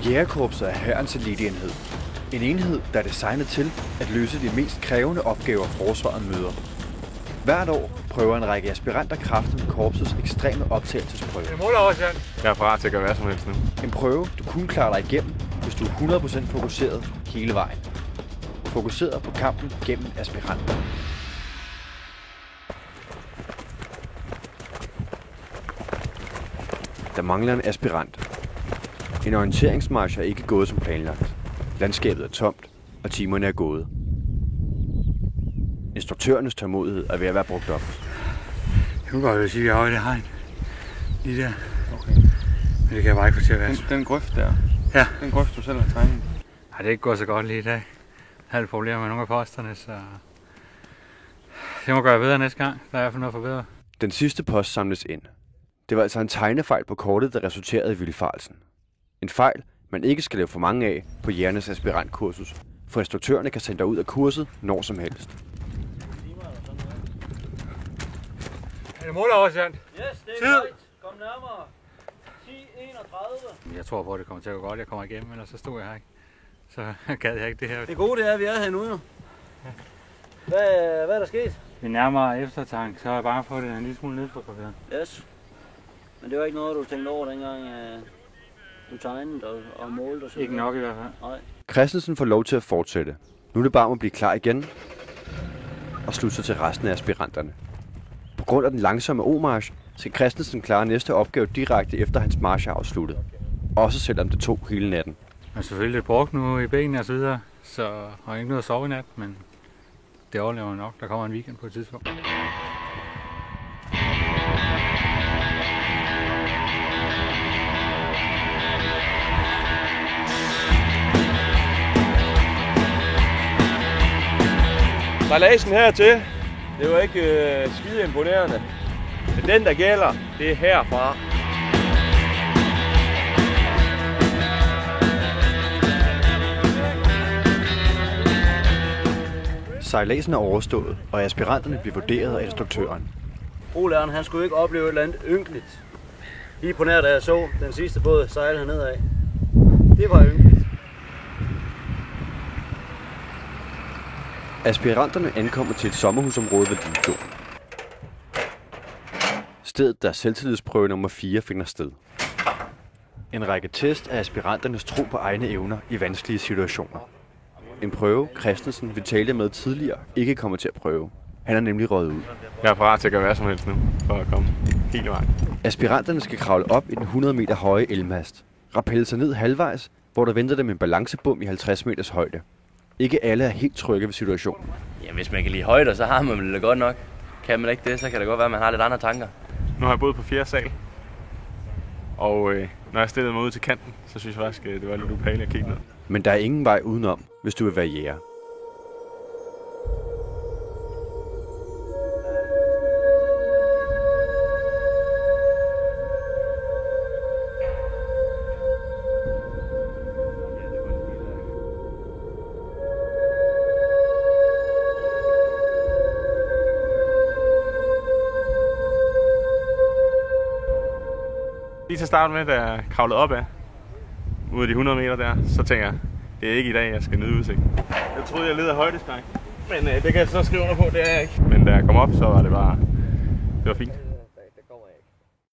Jægerkorpset er hærens eliteenhed. En enhed, der er designet til at løse de mest krævende opgaver, forsvaret møder. Hvert år prøver en række aspiranter kraften med korpsets ekstreme optagelsesprøve. Jeg er parat til at gøre hvad som helst nu. En prøve, du kun klarer dig igennem, hvis du er 100% fokuseret hele vejen. Fokuseret på kampen gennem aspiranter. Der mangler en aspirant. En orienteringsmarch er ikke gået som planlagt. Landskabet er tomt, og timerne er gået. Instruktørernes tålmodighed er ved at være brugt op. Jeg kunne godt sige, at jeg har det hegn. Lige der. Okay. Men det kan jeg bare ikke få til at være. Den grøft der? Ja. Den grøft, du selv har tegnet? Nej, det er ikke gået så godt lige i dag. Jeg har lidt problemer med nogle af posterne, så det må gøre bedre næste gang. Der er i hvert fald noget forbedret. Den sidste post samles ind. Det var altså en tegnefejl på kortet, der resulterede i vildfarelsen. En fejl, man ikke skal lave for mange af på jægernes aspirantkursus, for instruktørerne kan sende dig ud af kurset når som helst. Er det måleoversendt? Yes, det er right. Kom nærmere. 10:31. Jeg tror på, at det kommer til at gå godt. Jeg kommer igennem, ellers så stod jeg her ikke. Så gad jeg ikke det her. Det gode det er, at vi er her nu jo. Hvad er der sket? Ved nærmere eftertanke, så har jeg bare fået den en lille smule nedfotograferet. Yes. Men det var ikke noget, du tænkte over dengang, du tegnede og målte og sådan. Ikke nok i hvert fald. Nej. Christensen får lov til at fortsætte. Nu er det bare om at blive klar igen og slutte sig til resten af aspiranterne. På grund af den langsomme O-march skal Christensen klare næste opgave direkte efter hans march er afsluttet. Også selvom det tog hele natten. Jeg er selvfølgelig lidt brugt nu i benene og så videre, så har jeg ikke noget at sove i nat, men det overlever jeg nok. Der kommer en weekend på et tidspunkt. Sejladsen hertil, det var ikke skide imponerende. Men den der gælder, det er herfra. Sejladsen er overstået, og aspiranterne bliver vurderet af instruktøren. Brolæreren, han skulle ikke opleve et eller andet ynkeligt. Lige på nær, da jeg så den sidste båd sejle hernede af. Det var ynkeligt. Aspiranterne ankommer til et sommerhusområde ved Limfjorden. Stedet, der selvtillidsprøve nummer 4 finder sted. En række test af aspiranternes tro på egne evner i vanskelige situationer. En prøve, Christensen vil tale med tidligere, ikke kommer til at prøve. Han er nemlig røget ud. Jeg er parat til at gøre hvad som helst nu, for at komme hele vejen. Aspiranterne skal kravle op i den 100 meter høje elmast. Rappelle sig ned halvvejs, hvor der venter dem en balancebom i 50 meters højde. Ikke alle er helt trygge ved situationen. Ja, hvis man kan lide højder, så har man det godt nok. Kan man ikke det, så kan det godt være, at man har lidt andre tanker. Nu har jeg boet på 4. sal. Og når jeg stillede mig ud til kanten, så synes jeg faktisk, det var lidt ubehageligt at kigge ned. Men der er ingen vej udenom, hvis du vil være jæger. Lige til at starte med, da jeg kravlede op af, ud af de 100 meter der, så tænker jeg, det er ikke i dag, jeg skal nyde udsigten. Jeg troede, jeg led af højdeskræk, men det kan jeg så skrive under på, det er jeg ikke. Men da jeg kom op, så var det bare, det var fint.